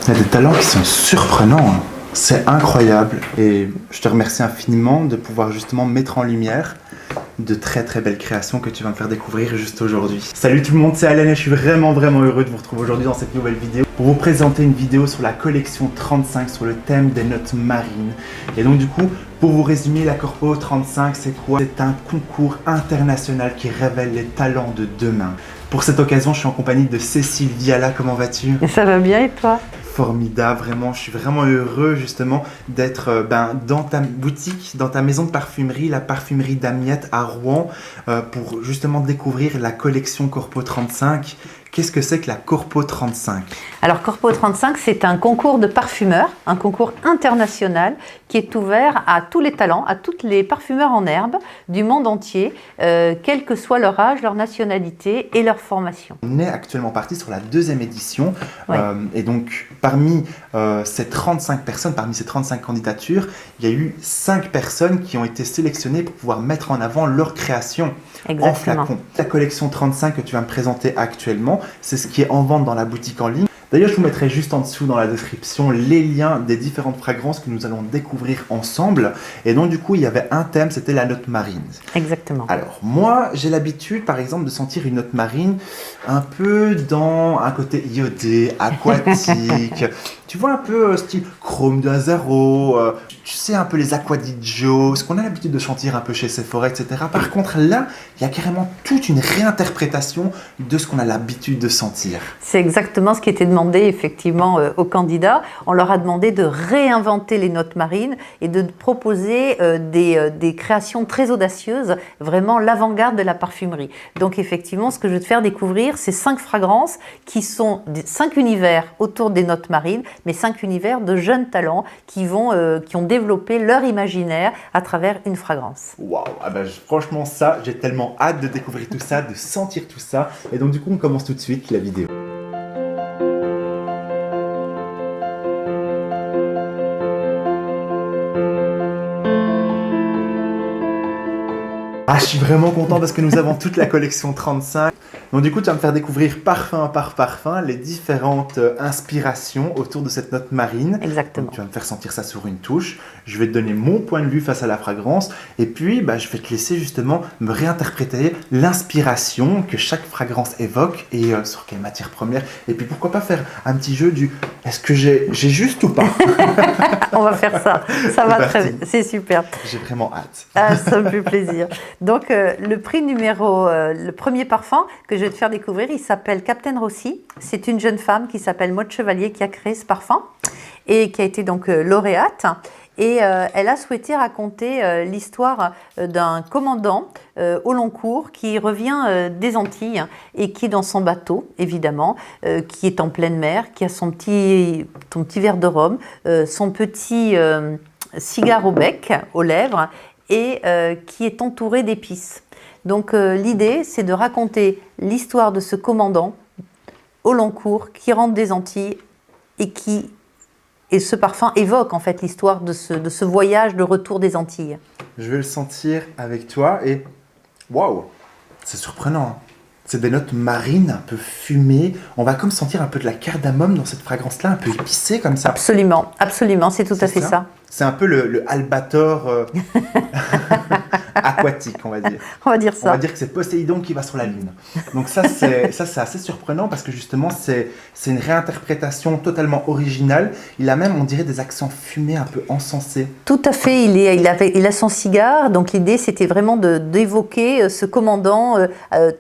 Il y a des talents qui sont surprenants, hein. C'est incroyable et je te remercie infiniment de pouvoir justement mettre en lumière de très très belles créations que tu vas me faire découvrir juste aujourd'hui. Salut tout le monde, c'est Alain et je suis vraiment heureux de vous retrouver aujourd'hui dans cette nouvelle vidéo pour vous présenter une vidéo sur la collection 35 sur le thème des notes marines. Et donc du coup, pour vous résumer, la Corpo 35 c'est quoi? C'est un concours international qui révèle les talents de demain. Pour cette occasion, je suis en compagnie de Cécile Viala. Comment vas-tu? Ça va bien et toi? Formidable, vraiment, je suis vraiment heureux justement d'être dans ta boutique, dans ta maison de parfumerie, la parfumerie d'Amiette à Rouen, pour justement découvrir la collection Corpo 35. Qu'est-ce que c'est que la Corpo 35? Alors Corpo 35, c'est un concours de parfumeurs, un concours international qui est ouvert à tous les talents, à tous les parfumeurs en herbe du monde entier, quel que soit leur âge, leur nationalité et leur formation. On est actuellement parti sur la deuxième édition, Ouais. et donc parmi ces 35 personnes, parmi ces 35 candidatures, il y a eu 5 personnes qui ont été sélectionnées pour pouvoir mettre en avant leur création en Exactement. flacon. La collection 35 que tu vas me présenter actuellement, c'est ce qui est en vente dans la boutique en ligne. D'ailleurs, je vous mettrai juste en dessous dans la description les liens des différentes fragrances que nous allons découvrir ensemble. Et donc du coup, il y avait un thème, c'était la note marine. Exactement. Alors moi, j'ai l'habitude par exemple de sentir une note marine un peu dans un côté iodé, aquatique. Tu vois un peu style Chrome de Azaro, tu sais un peu les Aqua di Gio, ce qu'on a l'habitude de sentir un peu chez Sephora, etc. Par contre là, il y a carrément toute une réinterprétation de ce qu'on a l'habitude de sentir. C'est exactement ce qui était demandé effectivement aux candidats. On leur a demandé de réinventer les notes marines et de proposer des créations très audacieuses, vraiment l'avant-garde de la parfumerie. Donc effectivement, ce que je vais te faire découvrir, c'est 5 fragrances qui sont 5 univers autour des notes marines, mais 5 univers de jeunes talents qui ont développé leur imaginaire à travers une fragrance. Waouh, ah ben, franchement ça, j'ai tellement hâte de découvrir tout ça, de sentir tout ça. Et donc du coup, on commence tout de suite la vidéo. Ah, je suis vraiment content parce que nous avons toute la collection 35. Donc du coup, tu vas me faire découvrir parfum par parfum les différentes inspirations autour de cette note marine. Exactement. Donc, tu vas me faire sentir ça sur une touche. Je vais te donner mon point de vue face à la fragrance. Et puis, je vais te laisser justement me réinterpréter l'inspiration que chaque fragrance évoque et sur quelle matière première. Et puis, pourquoi pas faire un petit jeu du « est-ce que j'ai juste ou pas ?» On va faire ça. Ça va C'est très parti. bien. C'est super. J'ai vraiment hâte. Ah, ça me fait plaisir. Donc, le premier parfum que je vais te faire découvrir, il s'appelle Captain Rossi. C'est une jeune femme qui s'appelle Maud Chevalier qui a créé ce parfum et qui a été donc lauréate. Et elle a souhaité raconter l'histoire d'un commandant au long cours qui revient des Antilles et qui est dans son bateau, évidemment, qui est en pleine mer, qui a son petit verre de rhum, son petit cigare au bec, aux lèvres, et qui est entouré d'épices. Donc l'idée, c'est de raconter l'histoire de ce commandant au long cours qui rentre des Antilles et ce parfum évoque en fait l'histoire de ce voyage de retour des Antilles. Je vais le sentir avec toi et waouh, c'est surprenant. C'est des notes marines, un peu fumées. On va comme sentir un peu de la cardamome dans cette fragrance-là, un peu épicée comme ça. Absolument, absolument, c'est tout à fait ça. C'est un peu le albator aquatique, on va dire. On va dire On ça. va dire que c'est Poséidon qui va sur la Lune. Donc ça, c'est assez surprenant parce que justement, c'est une réinterprétation totalement originale. Il a même, on dirait, des accents fumés un peu encensés. Tout à fait, il a son cigare, donc l'idée c'était vraiment d'évoquer ce commandant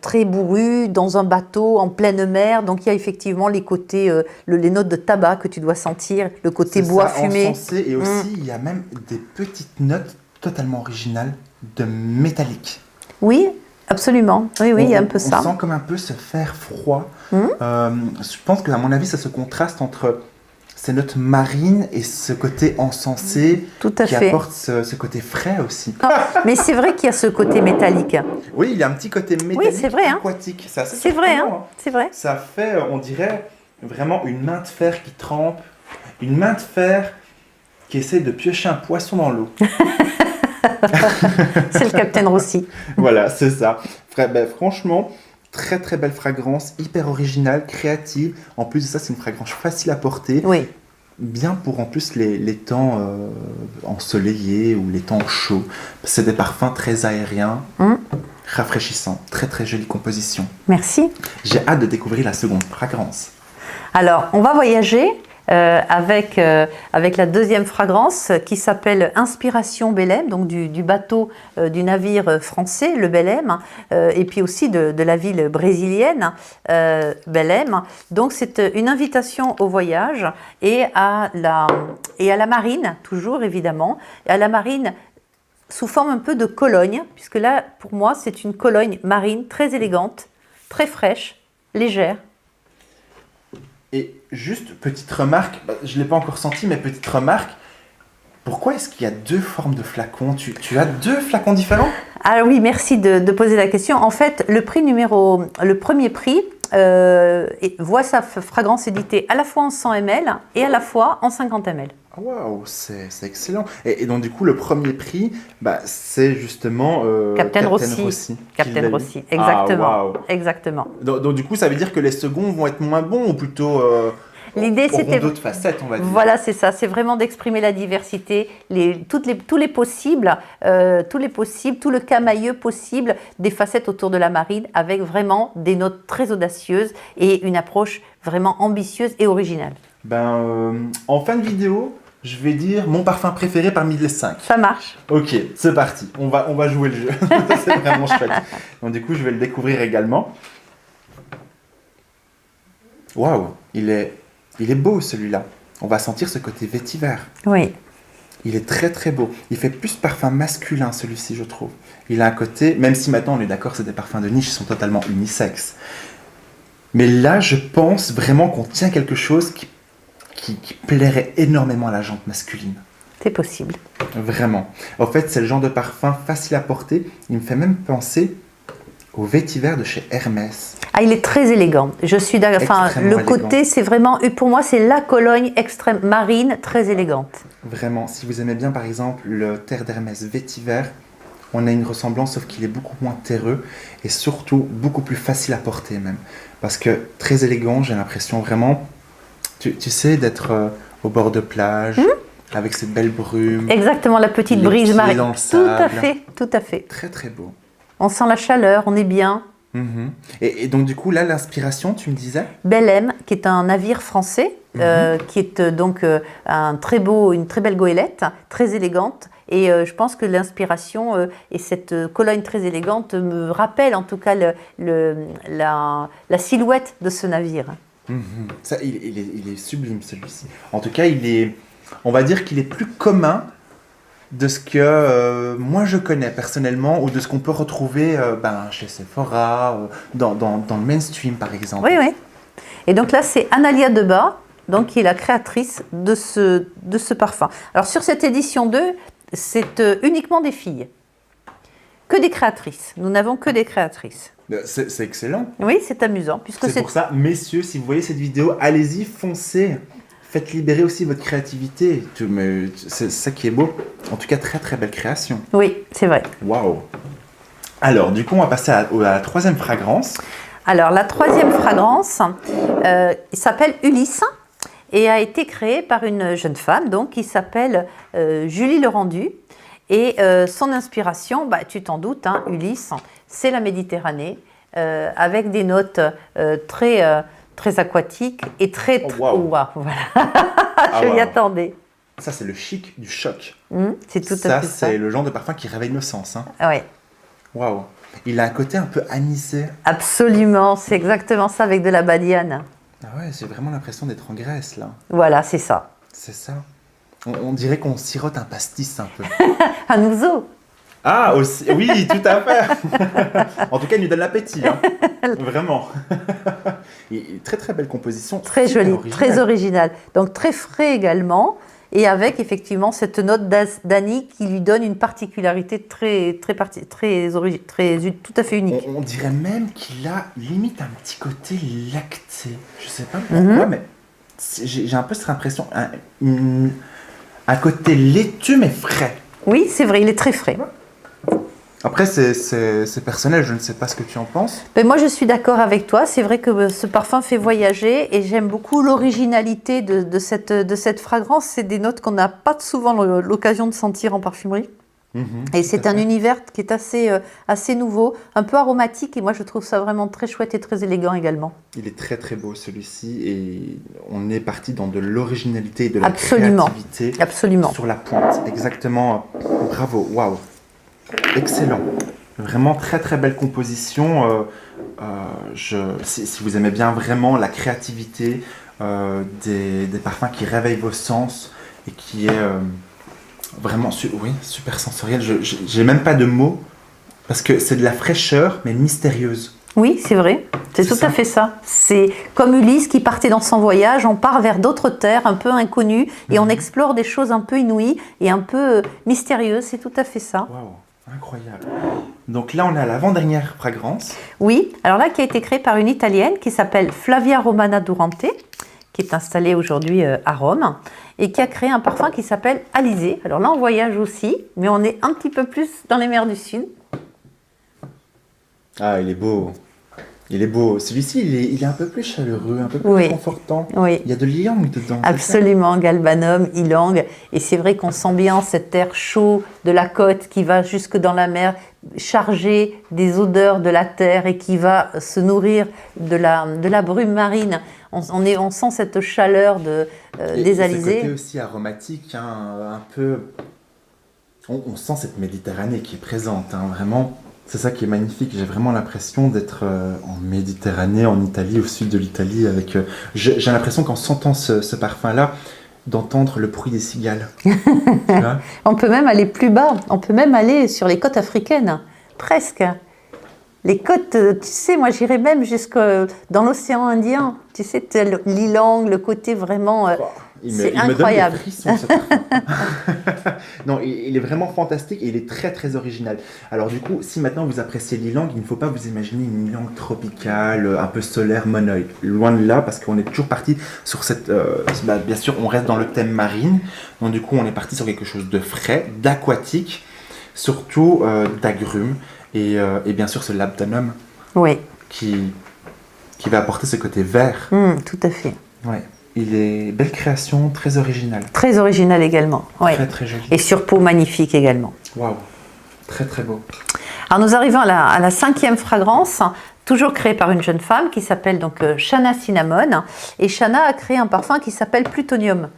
très bourru dans un bateau en pleine mer, donc il y a effectivement les côtés, les notes de tabac que tu dois sentir, le côté C'est bois ça, fumé. encensé, et aussi, il y a même des petites notes totalement originales de métallique. Oui, absolument, oui, il y a un peu ça. On sent comme un peu ce fer froid. Je pense qu'à mon avis, ça se contraste entre ces notes marines et ce côté encensé Tout à qui fait. apporte ce côté frais aussi. Ah, mais c'est vrai qu'il y a ce côté métallique. Oui, il y a un petit côté métallique c'est vrai, hein. aquatique. C'est assez C'est vrai, hein, surprenant, hein. c'est vrai. Ça fait, on dirait, vraiment une main de fer qui trempe, une main de fer qui essaie de piocher un poisson dans l'eau. C'est le Captain Rossi. Voilà, c'est ça. Franchement, très très belle fragrance, hyper originale, créative. En plus de ça, c'est une fragrance facile à porter. Oui. Bien pour en plus les temps ensoleillés ou les temps chauds. C'est des parfums très aériens, rafraîchissants. Très très jolie composition. Merci. J'ai hâte de découvrir la seconde fragrance. Alors, on va voyager avec la deuxième fragrance qui s'appelle Inspiration Belém, donc du bateau du navire français, le Belém, et puis aussi de la ville brésilienne, Belém. Donc, c'est une invitation au voyage et à la marine, toujours évidemment, et à la marine sous forme un peu de Cologne, puisque là, pour moi, c'est une Cologne marine très élégante, très fraîche, légère. Et juste petite remarque, je ne l'ai pas encore senti, mais petite remarque, pourquoi est-ce qu'il y a deux formes de flacons? Tu as deux flacons différents? Ah oui, merci de poser la question. En fait, le premier prix voit sa fragrance éditée à la fois en 100 ml et à la fois en 50 ml. Waouh, c'est excellent. Et donc du coup, le premier prix, c'est justement Captain Rossi. Captain Rossi, exactement. Ah, wow. Exactement. Donc du coup, ça veut dire que les seconds vont être moins bons ou plutôt l'idée, c'était d'autres facettes, on va dire. Voilà, c'est ça. C'est vraiment d'exprimer la diversité, tous les possibles, tout le camailleux possible des facettes autour de la marine, avec vraiment des notes très audacieuses et une approche vraiment ambitieuse et originale. En fin de vidéo, je vais dire mon parfum préféré parmi les 5. Ça marche. Ok, c'est parti. On va jouer le jeu. C'est vraiment chouette. Donc du coup, je vais le découvrir également. Waouh, il est beau celui-là. On va sentir ce côté vétiver. Oui. Il est très très beau. Il fait plus parfum masculin celui-ci, je trouve. Il a un côté, même si maintenant on est d'accord, c'est des parfums de niche, ils sont totalement unisexes. Mais là, je pense vraiment qu'on tient quelque chose qui plairait énormément à la jante masculine. C'est possible. Vraiment. En fait, c'est le genre de parfum facile à porter. Il me fait même penser au vétiver de chez Hermès. Ah, il est très élégant. Je suis d'accord. Enfin, le côté, c'est vraiment, pour moi, c'est la Cologne extrême marine, très élégante. Vraiment. Si vous aimez bien, par exemple, le terre d'Hermès vétiver, on a une ressemblance, sauf qu'il est beaucoup moins terreux et surtout beaucoup plus facile à porter même. Parce que très élégant, j'ai l'impression vraiment, tu sais, d'être au bord de plage, avec cette belle brume. Exactement, la petite brise marine. Dans le sable. Tout à fait. Très très beau. On sent la chaleur, on est bien. Et donc du coup, là, l'inspiration, tu me disais? Belém, qui est un navire français, qui est donc une très belle goélette, très élégante. Et je pense que l'inspiration et cette Cologne très élégante me rappellent en tout cas la silhouette de ce navire. Ça, il est sublime celui-ci. En tout cas, on va dire qu'il est plus commun de ce que moi je connais personnellement ou de ce qu'on peut retrouver chez Sephora, dans le mainstream par exemple. Oui. Et donc là, c'est Analia Deba, donc, qui est la créatrice de ce parfum. Alors sur cette édition 2, c'est uniquement des filles. Que des créatrices. Nous n'avons que des créatrices. C'est excellent. Oui, c'est amusant. C'est pour ça, messieurs, si vous voyez cette vidéo, allez-y, foncez. Faites libérer aussi votre créativité. C'est ça qui est beau. En tout cas, très très belle création. Oui, c'est vrai. Waouh. Alors, du coup, on va passer à la troisième fragrance. Alors, la troisième fragrance s'appelle Ulysse et a été créée par une jeune femme donc, qui s'appelle Julie Lerendu. Et son inspiration, tu t'en doutes, Ulysse, c'est la Méditerranée, avec des notes très aquatiques et très... voilà. Je m'y attendais. Ça, c'est le chic du choc. C'est tout à fait ça. Ça, c'est le genre de parfum qui réveille nos sens. Oui. Waouh. Il a un côté un peu anisé. Absolument, c'est exactement ça avec de la badiane. Ah ouais, j'ai vraiment l'impression d'être en Grèce, là. Voilà, c'est ça. C'est ça. On dirait qu'on sirote un pastis un peu. Un ouzo. Ah, aussi, oui, tout à fait. En tout cas, il nous donne l'appétit, vraiment. Très très belle composition. Très jolie, très originale. Donc très frais également, et avec effectivement cette note d'anis qui lui donne une particularité tout à fait unique. On dirait même qu'il a limite un petit côté lacté. Je sais pas pourquoi, mais j'ai un peu cette impression, un côté laiteux mais frais. Oui, c'est vrai, il est très frais. Après, c'est personnel, je ne sais pas ce que tu en penses. Ben moi, je suis d'accord avec toi. C'est vrai que ce parfum fait voyager et j'aime beaucoup l'originalité de cette fragrance. C'est des notes qu'on n'a pas souvent l'occasion de sentir en parfumerie. Et Tout à c'est un fait. univers qui est assez nouveau, un peu aromatique. Et moi, je trouve ça vraiment très chouette et très élégant également. Il est très très beau celui-ci et on est parti dans de l'originalité et de la Absolument. créativité Absolument. sur la pointe. Exactement. Bravo, waouh. Excellent. Vraiment très très belle composition. Si vous aimez bien vraiment la créativité des parfums qui réveillent vos sens et qui est vraiment oui, super sensoriel. J'ai même pas de mots parce que c'est de la fraîcheur mais mystérieuse. Oui, c'est vrai. C'est C'est tout ça. à fait ça. C'est comme Ulysse qui partait dans son voyage, on part vers d'autres terres un peu inconnues et on explore des choses un peu inouïes et un peu mystérieuses. C'est tout à fait ça. Waouh, incroyable. Donc là, on est à l'avant-dernière fragrance. Oui, alors là, qui a été créée par une Italienne qui s'appelle Flavia Romana Durante, qui est installée aujourd'hui à Rome, et qui a créé un parfum qui s'appelle Alizé. Alors là, on voyage aussi, mais on est un petit peu plus dans les mers du Sud. Ah, il est beau. Il est beau. Celui-ci, il est un peu plus chaleureux, un peu plus Oui. réconfortant. Oui. Il y a de l'ilang dedans. c'est ça Absolument, galbanum, ylang. Et c'est vrai qu'on sent bien cet air chaud de la côte qui va jusque dans la mer, chargé des odeurs de la terre et qui va se nourrir de la brume marine. On sent cette chaleur Et des ce alizés. côté aussi aromatique, hein, un peu... On sent cette Méditerranée qui est présente, hein, vraiment. C'est ça qui est magnifique. J'ai vraiment l'impression d'être en Méditerranée, en Italie, au sud de l'Italie. J'ai l'impression qu'en sentant ce parfum-là, d'entendre le bruit des cigales. Tu vois. On peut même aller plus bas, on peut même aller sur les côtes africaines, presque. Les côtes, tu sais, moi j'irais même jusque dans l'océan Indien. Tu sais, l'ylang, le côté vraiment... c'est Il me donne incroyable. des frissons, ce parfum. Non, il est vraiment fantastique et il est très très original. Alors du coup, si maintenant vous appréciez l'ylang, il ne faut pas vous imaginer une ylang tropicale, un peu solaire, monoïde. Loin de là, parce qu'on est toujours parti sur cette... bien sûr, on reste dans le thème marine. Donc du coup, on est parti sur quelque chose de frais, d'aquatique, surtout d'agrumes. Et bien sûr, ce labdanum Oui, qui va apporter ce côté vert. tout à fait. Ouais. Il est belle création, très originale. Très original également. Oui. Très très joli. Et sur peau magnifique également. Waouh, très très beau. Alors nous arrivons à la 5e fragrance, toujours créée par une jeune femme qui s'appelle donc Shana Cinnamon. Et Shana a créé un parfum qui s'appelle Plutonium.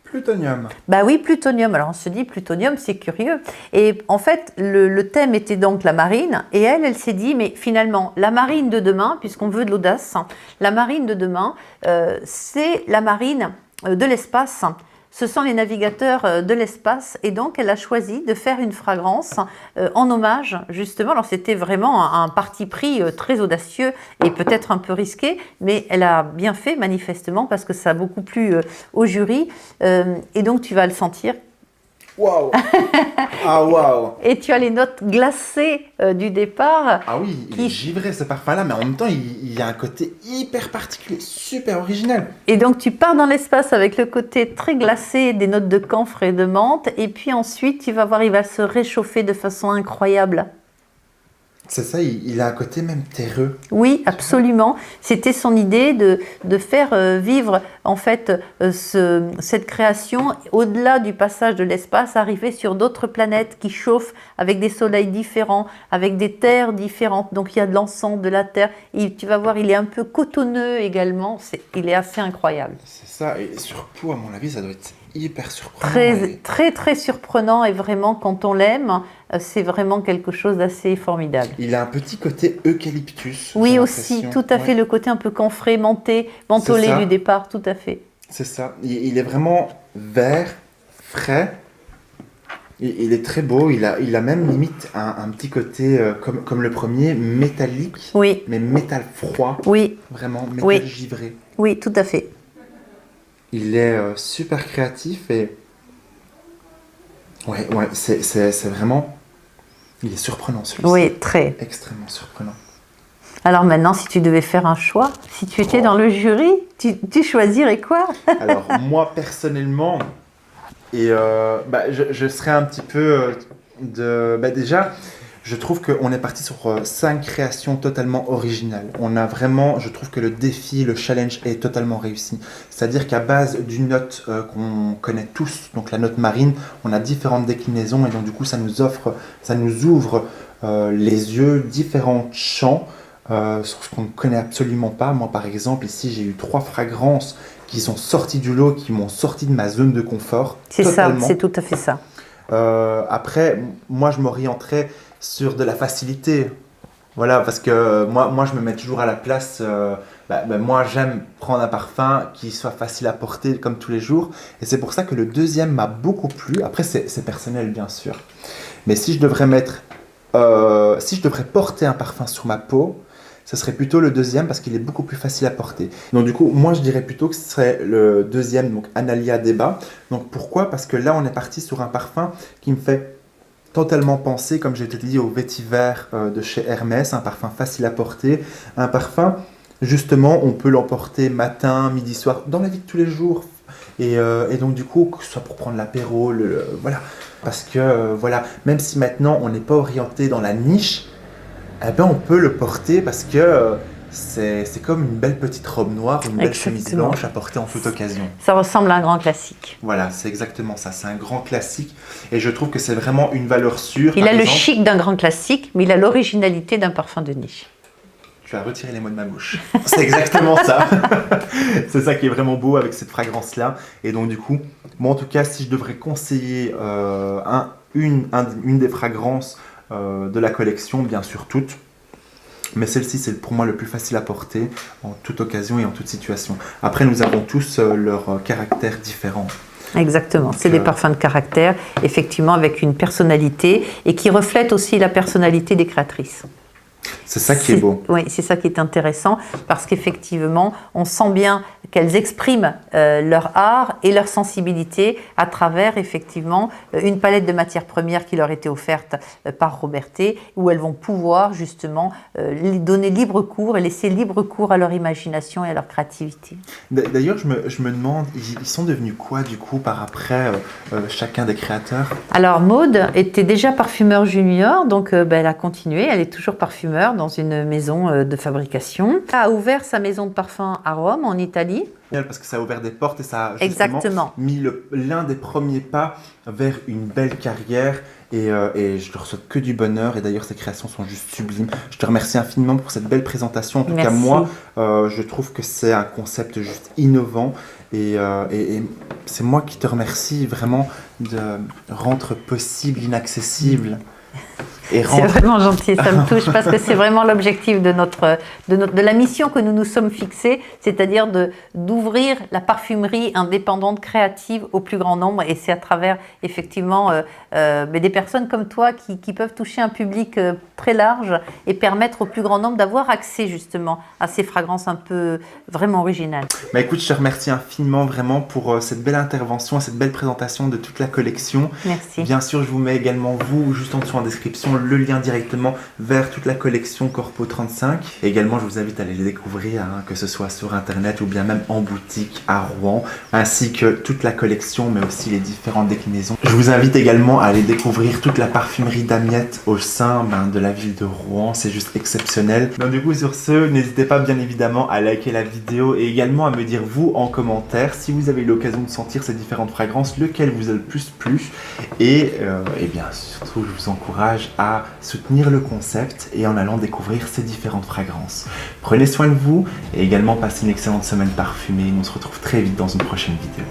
Plutonium. Bah oui, plutonium. Alors on se dit plutonium, c'est curieux. Et en fait, le thème était donc la marine. Et elle s'est dit, mais finalement, la marine de demain, puisqu'on veut de l'audace, la marine de demain, c'est la marine de l'espace. Ce sont les navigateurs de l'espace. Et donc, elle a choisi de faire une fragrance en hommage, justement. Alors, c'était vraiment un parti pris très audacieux et peut-être un peu risqué, mais elle a bien fait, manifestement, parce que ça a beaucoup plu au jury. Et donc, tu vas le sentir. Waouh. Ah waouh. Et tu as les notes glacées du départ. Ah oui, il est givré ce parfum-là, mais en même temps, il y a un côté hyper particulier, super original. Et donc, tu pars dans l'espace avec le côté très glacé des notes de camphre et de menthe. Et puis ensuite, tu vas voir, il va se réchauffer de façon incroyable. C'est ça, il a un côté même terreux. Oui, absolument. C'était son idée de faire vivre en fait cette création au-delà du passage de l'espace, arriver sur d'autres planètes qui chauffent avec des soleils différents, avec des terres différentes. Donc il y a de l'encens, de la terre. Et tu vas voir, il est un peu cotonneux également. Il est assez incroyable. C'est ça, et sur peau, à mon avis, ça doit être hyper surprenant. Très surprenant et vraiment, quand on l'aime, c'est vraiment quelque chose d'assez formidable. Il a un petit côté eucalyptus. Oui, j'ai aussi, l'impression. tout à fait, Ouais, le côté un peu camphré, mentholé C'est ça. du départ, tout à fait. c'est ça. Il est vraiment vert, frais. Il est très beau. Il a même limite un petit côté, comme le premier, métallique, Oui, mais métal froid. oui, Vraiment, métal Oui. givré. oui, tout à fait. Il est super créatif et... Ouais, c'est vraiment... Il est surprenant celui-ci. Oui, très. Extrêmement surprenant. Alors maintenant, si tu devais faire un choix, si tu étais dans le jury, tu choisirais quoi? Alors moi personnellement, je serais un petit peu déjà, Je trouve qu'on est parti sur 5 créations totalement originales. On a vraiment, je trouve que le défi, le challenge est totalement réussi. C'est-à-dire qu'à base d'une note qu'on connaît tous, donc la note marine, on a différentes déclinaisons et donc du coup ça nous ouvre les yeux, différents champs sur ce qu'on ne connaît absolument pas. Moi par exemple, ici j'ai eu 3 fragrances qui sont sorties du lot, qui m'ont sorti de ma zone de confort. C'est ça, c'est tout à fait ça. Après, moi je m'orienterais sur de la facilité. Voilà, parce que moi je me mets toujours à la place. Moi, j'aime prendre un parfum qui soit facile à porter comme tous les jours. Et c'est pour ça que le deuxième m'a beaucoup plu. Après, c'est personnel, bien sûr. Mais si je devrais porter un parfum sur ma peau, ce serait plutôt le deuxième parce qu'il est beaucoup plus facile à porter. Donc du coup, moi je dirais plutôt que ce serait le deuxième, donc Analia Deba. Donc pourquoi? Parce que là, on est parti sur un parfum qui me fait totalement penser, comme j'ai dit, au vétiver de chez Hermès, un parfum facile à porter, un parfum, justement, on peut l'emporter matin, midi, soir, dans la vie de tous les jours. Et donc du coup, que ce soit pour prendre l'apéro, voilà. Parce que, voilà, même si maintenant on n'est pas orienté dans la niche, eh ben, on peut le porter parce que c'est comme une belle petite robe noire, une belle chemise blanche à porter en toute occasion. Ça ressemble à un grand classique. Voilà, c'est exactement ça. C'est un grand classique et je trouve que c'est vraiment une valeur sûre. Il a le chic d'un grand classique, mais il a l'originalité d'un parfum de niche. Tu as retiré les mots de ma bouche. C'est exactement ça. C'est ça qui est vraiment beau avec cette fragrance-là. Et donc du coup, moi en tout cas, si je devrais conseiller une des fragrances de la collection, bien sûr toutes, mais celle-ci c'est pour moi le plus facile à porter en toute occasion et en toute situation. Après nous avons tous leur caractère différent. Exactement, c'est des parfums de caractère, effectivement avec une personnalité et qui reflètent aussi la personnalité des créatrices. C'est ça qui est beau. Oui, c'est ça qui est intéressant parce qu'effectivement, on sent bien qu'elles expriment leur art et leur sensibilité à travers effectivement une palette de matières premières qui leur était offerte par Robertet, où elles vont pouvoir justement donner libre cours et laisser libre cours à leur imagination et à leur créativité. D'ailleurs, je me demande, ils sont devenus quoi du coup par après chacun des créateurs? Alors Maud était déjà parfumeur junior, donc elle a continué, elle est toujours parfumeur dans une maison de fabrication. Elle a ouvert sa maison de parfum à Rome, en Italie. Parce que ça a ouvert des portes et ça a justement mis l'un des premiers pas vers une belle carrière et je te souhaite que du bonheur et d'ailleurs ces créations sont juste sublimes. Je te remercie infiniment pour cette belle présentation. En tout cas moi, je trouve que c'est un concept juste innovant et c'est moi qui te remercie vraiment de rendre possible l'inaccessible. C'est vraiment gentil, ça me touche parce que c'est vraiment l'objectif de la mission que nous nous sommes fixés, c'est-à-dire d'ouvrir la parfumerie indépendante, créative au plus grand nombre et c'est à travers effectivement des personnes comme toi qui peuvent toucher un public très large et permettre au plus grand nombre d'avoir accès justement à ces fragrances un peu vraiment originales. Bah écoute, je te remercie infiniment vraiment pour cette belle intervention, cette belle présentation de toute la collection. Merci. Bien sûr, je vous mets également vous juste en dessous en description le lien directement vers toute la collection Corpo 35. Et également, je vous invite à aller les découvrir, que ce soit sur internet ou bien même en boutique à Rouen, ainsi que toute la collection, mais aussi les différentes déclinaisons. Je vous invite également à aller découvrir toute la parfumerie d'Amiette au sein de la ville de Rouen. C'est juste exceptionnel. Donc du coup, sur ce, n'hésitez pas bien évidemment à liker la vidéo et également à me dire vous en commentaire si vous avez eu l'occasion de sentir ces différentes fragrances, lequel vous a le plus plu. Et bien surtout, je vous encourage à soutenir le concept et en allant découvrir ces différentes fragrances. Prenez soin de vous et également passez une excellente semaine parfumée. On se retrouve très vite dans une prochaine vidéo.